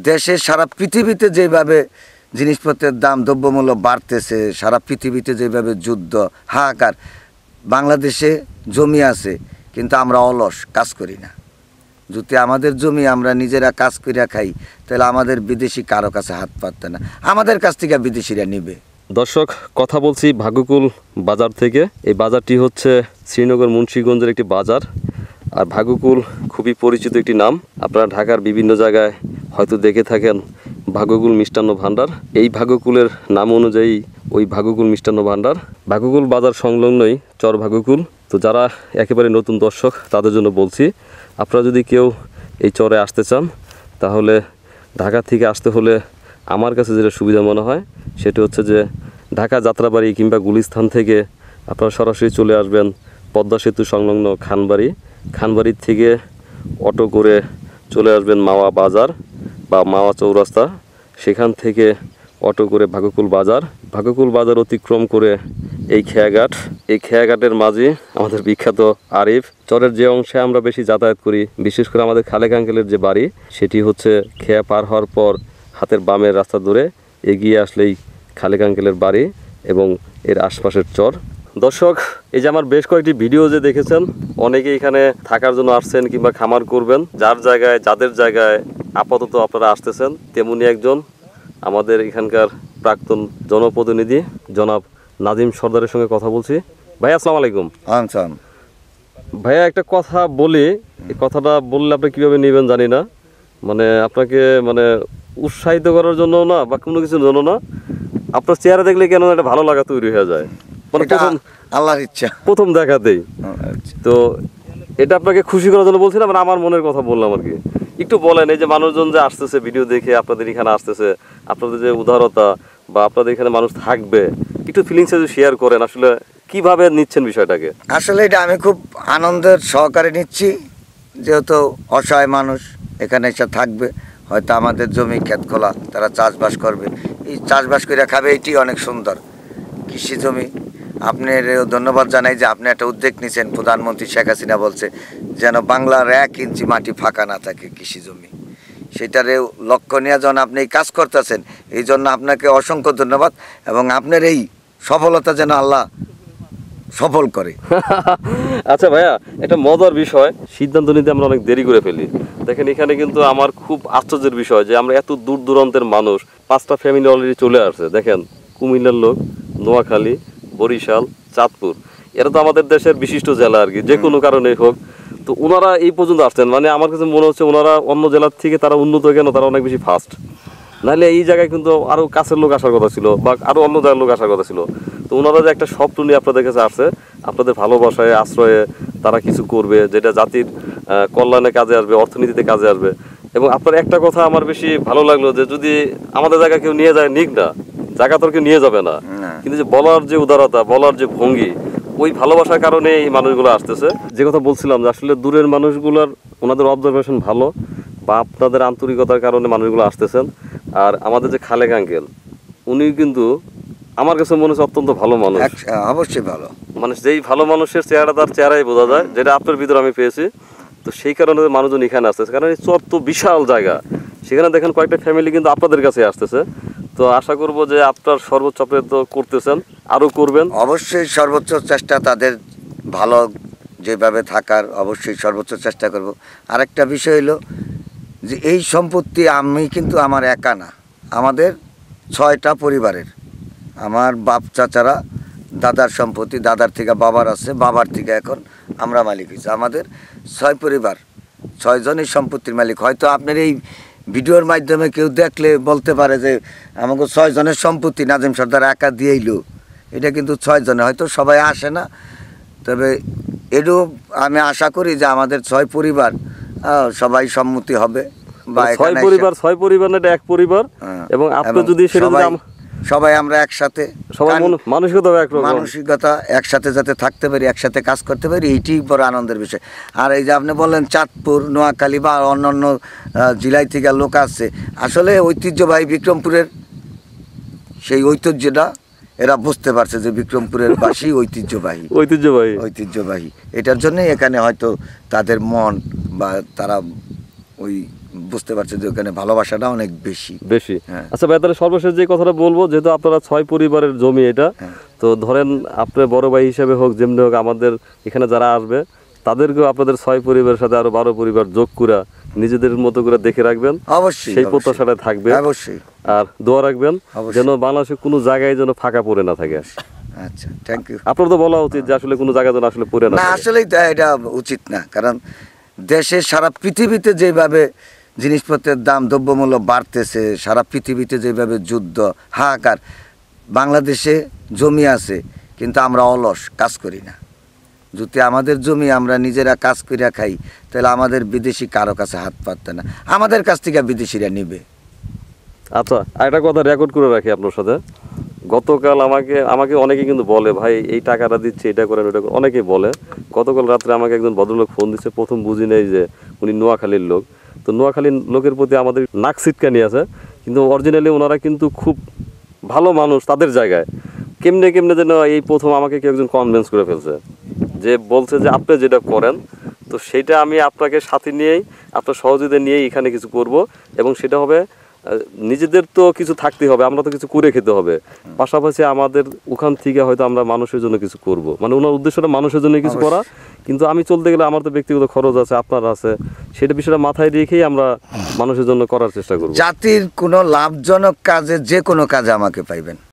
দেশে সারা পৃথিবীতে যেভাবে জিনিসপত্রের দাম দ্রব্যমূল্য বাড়তেছে, সারা পৃথিবীতে যেভাবে যুদ্ধ হাহাকার, বাংলাদেশে জমি আছে কিন্তু আমরা অলস, কাজ করি না। যদি আমাদের জমি আমরা নিজেরা কাজ করিয়া খাই তাহলে আমাদের বিদেশি কারো কাছে হাত পাততে না, আমাদের কাছ থেকে বিদেশিরা নিবে। দর্শক, কথা বলছি ভাগ্যকুল বাজার থেকে। এই বাজারটি হচ্ছে শ্রীনগর মুন্সিগঞ্জের একটি বাজার। আর ভাগ্যকুল খুবই পরিচিত একটি নাম, আপনারা ঢাকার বিভিন্ন জায়গায় হয়তো দেখে থাকেন ভাগ্যকুল মিষ্টান্ন ভাণ্ডার। এই ভাগ্যকুলের নাম অনুযায়ী ওই ভাগ্যকুল মিষ্টান্ন ভাণ্ডার, ভাগ্যকুল বাজার সংলগ্নই চর ভাগ্যকুল। তো যারা একেবারে নতুন দর্শক তাদের জন্য বলছি, আপনারা যদি কেউ এই চরে আসতে চান তাহলে ঢাকা থেকে আসতে হলে আমার কাছে যেটা সুবিধা মনে হয় সেটা হচ্ছে যে ঢাকা যাত্রাবাড়ি কিংবা গুলিস্তান থেকে আপনারা সরাসরি চলে আসবেন পদ্মা সেতু সংলগ্ন খানবাড়ি। খানবাড়ির থেকে অটো করে চলে আসবেন মাওয়া বাজার বা মাওয়া চৌরাস্তা, সেখান থেকে অটো করে ভাগ্যকুল বাজার, ভাগ্যকুল বাজার অতিক্রম করে এই খেয়াঘাট, এই খেয়াঘাটের মাঝে আমাদের বিখ্যাত আরিফ। চরের যে অংশে আমরা বেশি যাতায়াত করি, বিশেষ করে আমাদের খালেক আঙ্কেলের যে বাড়ি, সেটি হচ্ছে খেয়া পার হওয়ার পর হাতের বামের রাস্তা ধরে এগিয়ে আসলেই খালেক আঙ্কেলের বাড়ি এবং এর আশপাশের চর। দর্শক, এই যে আমার বেশ কয়েকটি ভিডিও যে দেখেছেন, অনেকে এখানে থাকার জন্য আসছেন কিংবা খামার করবেন, যাদের জায়গায় আপাতত আপনারা আসতেছেন, তেমনি একজন আমাদের এখানকার প্রাক্তন জনপ্রতিনিধি জনাব নাজিম সর্দারের সঙ্গে কথা বলছি। ভাই আসসালামু আলাইকুম। ভাইয়া, একটা কথা বলি, এই কথাটা বললে আপনি কীভাবে নেবেন জানি না, মানে আপনাকে উৎসাহিত করার জন্য না বা কোনো কিছুর জন্য না, আপনার চেহারা দেখলে কেন একটা ভালো লাগা তৈরি হয়ে যায়, মানে আল্লাহর ইচ্ছা প্রথম দেখাতেই। তো এটা আপনাকে খুশি করার জন্য বলছিলাম, আমার মনের কথা বললাম আর কি। একটু বলেন, এই যে মানুষজন যে আসতেছে ভিডিও দেখে আপনাদের এখানে আসতেছে, আপনাদের যে উদারতা বা আপনাদের এখানে মানুষ থাকবে, একটু ফিলিংসে যদি শেয়ার করেন, আসলে কিভাবে নিচ্ছেন বিষয়টাকে? আসলে এটা আমি খুব আনন্দের সহকারে নিচ্ছি, যেহেতু অসহায় মানুষ এখানে এসে থাকবে, হয়তো আমাদের জমি ক্ষেত খোলা, তারা চাষবাস করবে, এই চাষবাস করে খাবে, এটি অনেক সুন্দর কৃষি জমি। আপনার ধন্যবাদ জানাই যে আপনি একটা উদ্যোগ নিয়েছেন। প্রধানমন্ত্রী শেখ হাসিনা বলছে যেন বাংলার 1 ইঞ্চি মাটি ফাঁকা না থাকে কৃষি জমি, সেটারে লক্ষ্য নিয়ে যখন আপনি এই কাজ করতেছেন, এই জন্য আপনাকে অসংখ্য ধন্যবাদ এবং আপনার এই সফলতা যেন আল্লাহ সফল করে। আচ্ছা ভাইয়া, একটা মজার বিষয়, সিদ্ধান্ত নিতে আমরা অনেক দেরি করে ফেলি। দেখেন, এখানে কিন্তু আমার খুব আশ্চর্যের বিষয় যে আমরা এত দূর দূরান্তের মানুষ, 5টা ফ্যামিলি অলরেডি চলে আসছে। দেখেন, কুমিল্লার লোক, নোয়াখালী, বরিশাল, চাঁদপুর, এরা তো আমাদের দেশের বিশিষ্ট জেলা আর কি, যে কোনো কারণে হোক। তো ওনারা এই পর্যন্ত আসছেন, মানে আমার কাছে মনে হচ্ছে ওনারা অন্য জেলার থেকে তারা উন্নত, কেন তারা অনেক বেশি ফাস্ট। নাহলে এই জায়গায় কিন্তু আরও কাছের লোক আসার কথা ছিল বা আরও অন্য জায়গার লোক আসার কথা ছিল। তো ওনারা যে একটা স্বপ্ন নিয়ে আপনাদের কাছে আসছে, আপনাদের ভালোবাসায় আশ্রয়ে তারা কিছু করবে যেটা জাতির কল্যাণে কাজে আসবে, অর্থনীতিতে কাজে আসবে। এবং আপনার একটা কথা আমার বেশি ভালো লাগলো যে যদি আমাদের জায়গা কেউ নিয়ে যায় নিক না, জায়গা তোর কেউ নিয়ে যাবে না, কিন্তু যে বলার যে উদারতা, বলার যে ভঙ্গি, ওই ভালোবাসার কারণে এই মানুষগুলো আসতেছে। যে কথা বলছিলাম যে আসলে দূরের মানুষগুলোর ওনাদের অবজারভেশন ভালো বা আপনাদের আন্তরিকতার কারণে মানুষগুলো আসতেছেন। আর আমাদের যে খালেক আঙ্কেল, উনি কিন্তু আমার কাছে মনে হচ্ছে অত্যন্ত ভালো মানুষ। অবশ্যই ভালো মানুষ, যেই ভালো মানুষের চেহারা তার চেহারাই বোঝা যায়, যেটা আপনার ভিতরে আমি পেয়েছি। তো সেই কারণে মানুষজন এখানে আসতেছে, কারণ এই চর তো বিশাল জায়গা, সেখানে দেখেন কয়েকটা ফ্যামিলি কিন্তু আপনাদের কাছে আসতেছে। তো আশা করব যে আপনার সর্বোচ্চ আপনি তো করতেছেন, আরও করবেন। অবশ্যই সর্বোচ্চ চেষ্টা, তাদের ভালো যেভাবে থাকার অবশ্যই সর্বোচ্চ চেষ্টা করব। আরেকটা বিষয় হলো যে এই সম্পত্তি আমি কিন্তু আমার একা না, আমাদের 6টা পরিবারের, আমার বাপ চাচারা, দাদার সম্পত্তি, দাদার থেকে বাবার আছে, বাবার থেকে এখন আমরা মালিক হয়েছি। আমাদের 6 পরিবার, 6 জনই সম্পত্তির মালিক। হয়তো আপনার এই ভিডিওর মাধ্যমে কেউ দেখলে বলতে পারে যে আমাকে 6 জনের সম্পত্তি নাজিম সর্দার একা দিয়েইলো, এটা কিন্তু 6 জনে, হয়তো সবাই আসে না। তবে এটু আমি আশা করি যে আমাদের 6 পরিবার সবাই সম্মতি হবে বা 6 পরিবার না, এটা এক পরিবার। এবং আপনি যদি সবাই আমরা একসাথে, সবাই মানসিকতা একসাথে যাতে থাকতে পারি, একসাথে কাজ করতে পারি, এইটি বড় আনন্দের বিষয়। আর এই যে আপনি বললেন চাঁদপুর, নোয়াখালী বা অন্যান্য জেলায় থেকে লোক আসছে, আসলে ঐতিহ্যবাহী বিক্রমপুরের সেই ঐতিহ্যটা এরা বুঝতে পারছে যে বিক্রমপুরের বাসী ঐতিহ্যবাহী। এটার জন্যই এখানে হয়তো তাদের মন বা তারা ওই বুঝতে পারছি যে ওখানে ভালোবাসাটা অনেক বেশি। বেশি। হ্যাঁ। আচ্ছা ভাই, তাহলে সর্বশেষ যে কথাটা বলবো, যেহেতু আপনারা 6 পরিবারের জমি এটা, হ্যাঁ। তো ধরেন আপনার বড় ভাই হিসেবে হোক, যেমনি হোক, আমাদের এখানে যারা আসবে তাদেরকেও আপনাদের 6 পরিবারের সাথে আরো 12 পরিবার যোগ করে নিজেদের মতো করে দেখে রাখবেন, অবশ্যই সেই প্রত্যাশাটা থাকবে। অবশ্যই। আর দোয়া রাখবেন অবশ্যই। যেন বাংলাদেশে কোনো জায়গায় যেন ফাঁকা পড়ে না থাকে। আচ্ছা, থ্যাংক ইউ। আপনার তো বলা উচিত যে আসলে কোনো জায়গায় যেন আসলে পড়ে না না, থাকে। আসলেই তো এটা উচিত না, কারণ দেশে সারা পৃথিবীতে যেভাবে জিনিসপত্রের দাম দ্রব্যমূল্য বাড়তেছে, সারা পৃথিবীতে যেভাবে যুদ্ধ হাহাকার, বাংলাদেশে জমি আছে কিন্তু আমরা অলস, কাজ করি না। যদি আমাদের জমি আমরা নিজেরা কাজ করিয়া খাই, তাহলে আমাদের বিদেশি কারো কাছে হাত পাততে না, আমাদের কাছ থেকে বিদেশিরা নিবে। আচ্ছা, আরেকটা কথা রেকর্ড করে রাখি আপনার সাথে। গতকাল আমাকে অনেকে কিন্তু বলে, ভাই এই টাকাটা দিচ্ছে, এটা করেন ওটা করেন, অনেকেই বলে। গতকাল রাত্রে আমাকে একজন ভদ্রলোক ফোন দিচ্ছে, প্রথম বুঝি নেই যে উনি নোয়াখালীর লোক। তো নোয়াখালীর লোকের প্রতি আমাদের নাক ছিটকানি আছে, কিন্তু অরিজিনালি ওনারা কিন্তু খুব ভালো মানুষ তাদের জায়গায়। কেমনে কেমনে যেন এই প্রথম আমাকে কেউ একজন কনভিন্স করে ফেলছে, যে বলছে যে আপনি যেটা করেন, তো সেটা আমি আপনাকে সাথে নিয়েই, আপনার সহযোগিতা নিয়েই এখানে কিছু করব, এবং সেটা হবে নিজেদের তো কিছু থাকতে হবে, আমরা তো কিছু করে খেতে হবে, পাশাপাশি আমাদের ওখান থেকে হয়তো আমরা মানুষের জন্য কিছু করব। মানে ওনার উদ্দেশ্যটা মানুষের জন্য কিছু করা, কিন্তু আমি চলতে গেলে আমার তো ব্যক্তিগত খরচ আছে, আপনার আছে, সেটা বিষয়টা মাথায় রেখেই আমরা মানুষের জন্য করার চেষ্টা করব। জাতির কোনো লাভজনক কাজে, যে কোনো কাজে আমাকে পাইবেন।